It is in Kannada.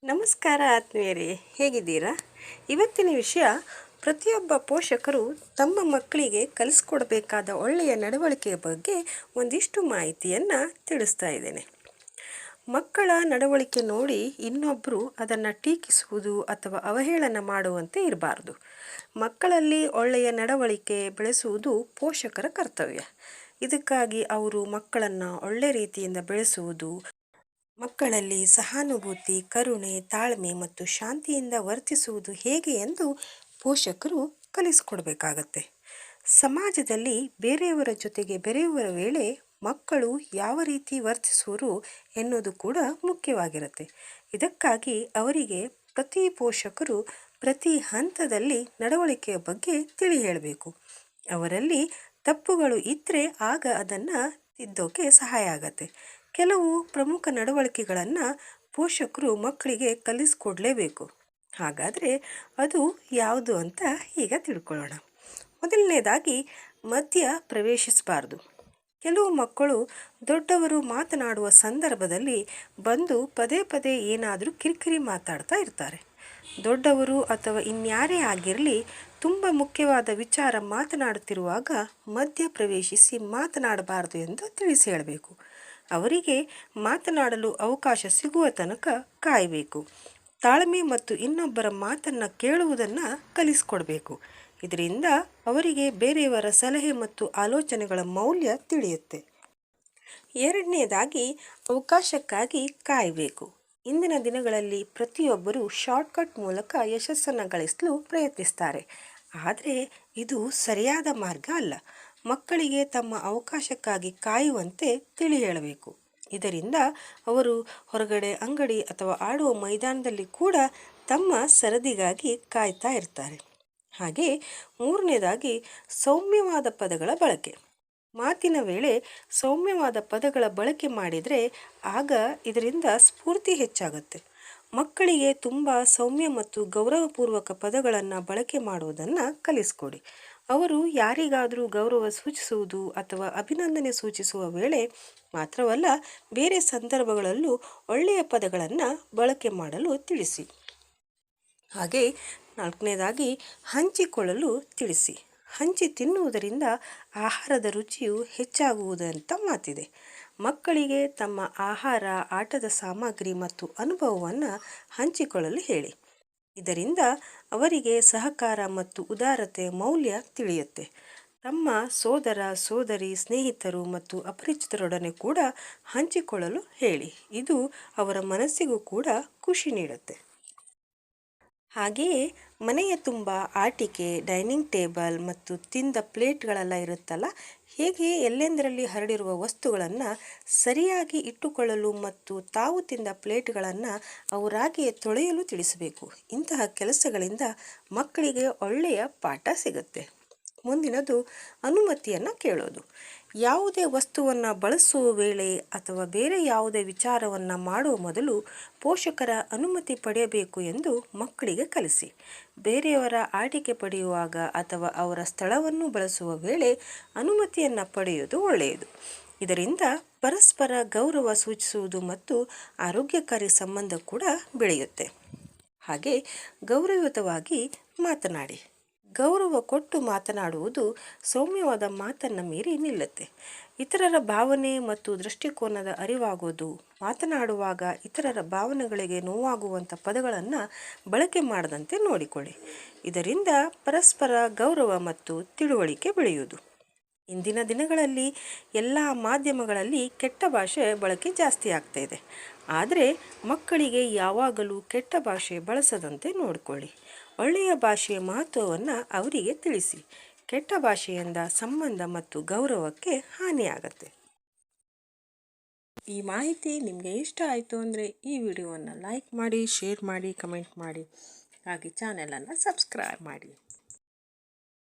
ನಮಸ್ಕಾರ ಆತ್ಮೀಯರೇ, ಹೇಗಿದ್ದೀರಾ? ಇವತ್ತಿನ ವಿಷಯ, ಪ್ರತಿಯೊಬ್ಬ ಪೋಷಕರು ತಮ್ಮ ಮಕ್ಕಳಿಗೆ ಕಲಿಸ್ಕೊಡ್ಬೇಕಾದ ಒಳ್ಳೆಯ ನಡವಳಿಕೆಯ ಬಗ್ಗೆ ಒಂದಿಷ್ಟು ಮಾಹಿತಿಯನ್ನು ತಿಳಿಸ್ತಾ ಇದ್ದೇನೆ. ಮಕ್ಕಳ ನಡವಳಿಕೆ ನೋಡಿ ಇನ್ನೊಬ್ಬರು ಅದನ್ನು ಟೀಕಿಸುವುದು ಅಥವಾ ಅವಹೇಳನ ಮಾಡುವಂತೆ ಇರಬಾರ್ದು. ಮಕ್ಕಳಲ್ಲಿ ಒಳ್ಳೆಯ ನಡವಳಿಕೆ ಬೆಳೆಸುವುದು ಪೋಷಕರ ಕರ್ತವ್ಯ. ಇದಕ್ಕಾಗಿ ಅವರು ಮಕ್ಕಳನ್ನು ಒಳ್ಳೆ ರೀತಿಯಿಂದ ಬೆಳೆಸುವುದು, ಮಕ್ಕಳಲ್ಲಿ ಸಹಾನುಭೂತಿ, ಕರುಣೆ, ತಾಳ್ಮೆ ಮತ್ತು ಶಾಂತಿಯಿಂದ ವರ್ತಿಸುವುದು ಹೇಗೆ ಎಂದು ಪೋಷಕರು ಕಲಿಸಿಕೊಡ್ಬೇಕಾಗತ್ತೆ. ಸಮಾಜದಲ್ಲಿ ಬೇರೆಯವರ ಜೊತೆಗೆ ಬೆರೆಯುವ ವೇಳೆ ಮಕ್ಕಳು ಯಾವ ರೀತಿ ವರ್ತಿಸುವರು ಎನ್ನುವುದು ಕೂಡ ಮುಖ್ಯವಾಗಿರುತ್ತೆ. ಇದಕ್ಕಾಗಿ ಅವರಿಗೆ ಪ್ರತಿ ಪೋಷಕರು ಪ್ರತಿ ಹಂತದಲ್ಲಿ ನಡವಳಿಕೆಯ ಬಗ್ಗೆ ತಿಳಿ ಹೇಳಬೇಕು. ಅವರಲ್ಲಿ ತಪ್ಪುಗಳು ಇದ್ದರೆ ಆಗ ಅದನ್ನು ತಿದ್ದೋಕೆ ಸಹಾಯ ಆಗತ್ತೆ. ಕೆಲವು ಪ್ರಮುಖ ನಡವಳಿಕೆಗಳನ್ನು ಪೋಷಕರು ಮಕ್ಕಳಿಗೆ ಕಲಿಸ್ಕೊಡ್ಲೇಬೇಕು. ಹಾಗಾದರೆ ಅದು ಯಾವುದು ಅಂತ ಈಗ ತಿಳ್ಕೊಳ್ಳೋಣ. ಮೊದಲನೇದಾಗಿ, ಮಧ್ಯ ಪ್ರವೇಶಿಸಬಾರ್ದು. ಕೆಲವು ಮಕ್ಕಳು ದೊಡ್ಡವರು ಮಾತನಾಡುವ ಸಂದರ್ಭದಲ್ಲಿ ಬಂದು ಪದೇ ಪದೇ ಏನಾದರೂ ಕಿರಿಕಿರಿ ಮಾತಾಡ್ತಾ ಇರ್ತಾರೆ. ದೊಡ್ಡವರು ಅಥವಾ ಇನ್ಯಾರೇ ಆಗಿರಲಿ, ತುಂಬ ಮುಖ್ಯವಾದ ವಿಚಾರ ಮಾತನಾಡುತ್ತಿರುವಾಗ ಮಧ್ಯ ಪ್ರವೇಶಿಸಿ ಮಾತನಾಡಬಾರದು ಎಂದು ತಿಳಿಸಿ ಹೇಳಬೇಕು. ಅವರಿಗೆ ಮಾತನಾಡಲು ಅವಕಾಶ ಸಿಗುವ ತನಕ ಕಾಯಬೇಕು. ತಾಳ್ಮೆ ಮತ್ತು ಇನ್ನೊಬ್ಬರ ಮಾತನ್ನು ಕೇಳುವುದನ್ನು ಕಲಿಸಿಕೊಡ್ಬೇಕು. ಇದರಿಂದ ಅವರಿಗೆ ಬೇರೆಯವರ ಸಲಹೆ ಮತ್ತು ಆಲೋಚನೆಗಳ ಮೌಲ್ಯ ತಿಳಿಯುತ್ತೆ. ಎರಡನೇದಾಗಿ, ಅವಕಾಶಕ್ಕಾಗಿ ಕಾಯಬೇಕು. ಇಂದಿನ ದಿನಗಳಲ್ಲಿ ಪ್ರತಿಯೊಬ್ಬರೂ ಶಾರ್ಟ್ಕಟ್ ಮೂಲಕ ಯಶಸ್ಸನ್ನು ಗಳಿಸಲು ಪ್ರಯತ್ನಿಸ್ತಾರೆ. ಆದರೆ ಇದು ಸರಿಯಾದ ಮಾರ್ಗ ಅಲ್ಲ. ಮಕ್ಕಳಿಗೆ ತಮ್ಮ ಅವಕಾಶಕ್ಕಾಗಿ ಕಾಯುವಂತೆ ತಿಳಿ ಹೇಳಬೇಕು. ಇದರಿಂದ ಅವರು ಹೊರಗಡೆ, ಅಂಗಡಿ ಅಥವಾ ಆಡುವ ಮೈದಾನದಲ್ಲಿ ಕೂಡ ತಮ್ಮ ಸರದಿಗಾಗಿ ಕಾಯ್ತಾ ಇರ್ತಾರೆ. ಹಾಗೆ ಮೂರನೇದಾಗಿ, ಸೌಮ್ಯವಾದ ಪದಗಳ ಬಳಕೆ. ಮಾತಿನ ವೇಳೆ ಸೌಮ್ಯವಾದ ಪದಗಳ ಬಳಕೆ ಮಾಡಿದರೆ ಆಗ ಇದರಿಂದ ಸ್ಫೂರ್ತಿ ಹೆಚ್ಚಾಗುತ್ತೆ. ಮಕ್ಕಳಿಗೆ ತುಂಬ ಸೌಮ್ಯ ಮತ್ತು ಗೌರವಪೂರ್ವಕ ಪದಗಳನ್ನು ಬಳಕೆ ಮಾಡುವುದನ್ನು ಕಲಿಸ್ಕೊಡಿ. ಅವರು ಯಾರಿಗಾದರೂ ಗೌರವ ಸೂಚಿಸುವುದು ಅಥವಾ ಅಭಿನಂದನೆ ಸೂಚಿಸುವ ವೇಳೆ ಮಾತ್ರವಲ್ಲ, ಬೇರೆ ಸಂದರ್ಭಗಳಲ್ಲೂ ಒಳ್ಳೆಯ ಪದಗಳನ್ನು ಬಳಕೆ ಮಾಡಲು ತಿಳಿಸಿ. ಹಾಗೆ ನಾಲ್ಕನೇದಾಗಿ, ಹಂಚಿಕೊಳ್ಳಲು ತಿಳಿಸಿ. ಹಂಚಿ ತಿನ್ನುವುದರಿಂದ ಆಹಾರದ ರುಚಿಯು ಹೆಚ್ಚಾಗುವುದಂತ ಮಾತಿದೆ. ಮಕ್ಕಳಿಗೆ ತಮ್ಮ ಆಹಾರ, ಆಟದ ಸಾಮಗ್ರಿ ಮತ್ತು ಅನುಭವವನ್ನು ಹಂಚಿಕೊಳ್ಳಲು ಹೇಳಿ. ಇದರಿಂದ ಅವರಿಗೆ ಸಹಕಾರ ಮತ್ತು ಉದಾರತೆಯ ಮೌಲ್ಯ ತಿಳಿಯುತ್ತೆ. ತಮ್ಮ ಸೋದರ, ಸೋದರಿ, ಸ್ನೇಹಿತರು ಮತ್ತು ಅಪರಿಚಿತರೊಡನೆ ಕೂಡ ಹಂಚಿಕೊಳ್ಳಲು ಹೇಳಿ. ಇದು ಅವರ ಮನಸ್ಸಿಗೂ ಕೂಡ ಖುಷಿ ನೀಡುತ್ತೆ. ಹಾಗೆಯೇ ಮನೆಯ ತುಂಬ ಆಟಿಕೆ, ಡೈನಿಂಗ್ ಟೇಬಲ್ ಮತ್ತು ತಿಂದ ಪ್ಲೇಟ್ಗಳೆಲ್ಲ ಇರುತ್ತಲ್ಲ, ಹೇಗೆ ಎಲ್ಲೆಂದರಲ್ಲಿ ಹರಡಿರುವ ವಸ್ತುಗಳನ್ನು ಸರಿಯಾಗಿ ಇಟ್ಟುಕೊಳ್ಳಲು ಮತ್ತು ತಾವು ತಿಂದ ಪ್ಲೇಟ್ಗಳನ್ನು ಅವರಾಗಿಯೇ ತೊಳೆಯಲು ತಿಳಿಸಬೇಕು. ಇಂತಹ ಕೆಲಸಗಳಿಂದ ಮಕ್ಕಳಿಗೆ ಒಳ್ಳೆಯ ಪಾಠ ಸಿಗುತ್ತೆ. ಮುಂದಿನದು, ಅನುಮತಿಯನ್ನು ಕೇಳೋದು. ಯಾವುದೇ ವಸ್ತುವನ್ನು ಬಳಸುವ ವೇಳೆ ಅಥವಾ ಬೇರೆ ಯಾವುದೇ ವಿಚಾರವನ್ನು ಮಾಡುವ ಮೊದಲು ಪೋಷಕರ ಅನುಮತಿ ಪಡೆಯಬೇಕು ಎಂದು ಮಕ್ಕಳಿಗೆ ಕಲಿಸಿ. ಬೇರೆಯವರ ಆಟಿಕೆ ಪಡೆಯುವಾಗ ಅಥವಾ ಅವರ ಸ್ಥಳವನ್ನು ಬಳಸುವ ವೇಳೆ ಅನುಮತಿಯನ್ನು ಪಡೆಯುವುದು ಒಳ್ಳೆಯದು. ಇದರಿಂದ ಪರಸ್ಪರ ಗೌರವ ಸೂಚಿಸುವುದು ಮತ್ತು ಆರೋಗ್ಯಕಾರಿ ಸಂಬಂಧ ಕೂಡ ಬೆಳೆಯುತ್ತೆ. ಹಾಗೆ ಗೌರವಯುತವಾಗಿ ಮಾತನಾಡಿ. ಗೌರವ ಕೊಟ್ಟು ಮಾತನಾಡುವುದು ಸೌಮ್ಯವಾದ ಮಾತನ್ನು ಮೀರಿ ನಿಲ್ಲುತ್ತೆ. ಇತರರ ಭಾವನೆ ಮತ್ತು ದೃಷ್ಟಿಕೋನದ ಅರಿವಾಗೋದು. ಮಾತನಾಡುವಾಗ ಇತರರ ಭಾವನೆಗಳಿಗೆ ನೋವಾಗುವಂಥ ಪದಗಳನ್ನು ಬಳಕೆ ಮಾಡದಂತೆ ನೋಡಿಕೊಳ್ಳಿ. ಇದರಿಂದ ಪರಸ್ಪರ ಗೌರವ ಮತ್ತು ತಿಳುವಳಿಕೆ ಬೆಳೆಯುವುದು. ಇಂದಿನ ದಿನಗಳಲ್ಲಿ ಎಲ್ಲ ಮಾಧ್ಯಮಗಳಲ್ಲಿ ಕೆಟ್ಟ ಭಾಷೆ ಬಳಕೆ ಜಾಸ್ತಿ ಆಗ್ತಾ ಇದೆ. ಆದರೆ ಮಕ್ಕಳಿಗೆ ಯಾವಾಗಲೂ ಕೆಟ್ಟ ಭಾಷೆ ಬಳಸದಂತೆ ನೋಡಿಕೊಳ್ಳಿ. ಒಳ್ಳೆಯ ಭಾಷೆಯ ಮಹತ್ವವನ್ನು ಅವರಿಗೆ ತಿಳಿಸಿ. ಕೆಟ್ಟ ಭಾಷೆಯಿಂದ ಸಂಬಂಧ ಮತ್ತು ಗೌರವಕ್ಕೆ ಹಾನಿಯಾಗತ್ತೆ. ಈ ಮಾಹಿತಿ ನಿಮಗೆ ಇಷ್ಟ ಆಯಿತು ಅಂದರೆ ಈ ವಿಡಿಯೋವನ್ನು ಲೈಕ್ ಮಾಡಿ, ಶೇರ್ ಮಾಡಿ, ಕಮೆಂಟ್ ಮಾಡಿ. ಹಾಗೆ ಚಾನೆಲನ್ನು ಸಬ್ಸ್ಕ್ರೈಬ್ ಮಾಡಿ.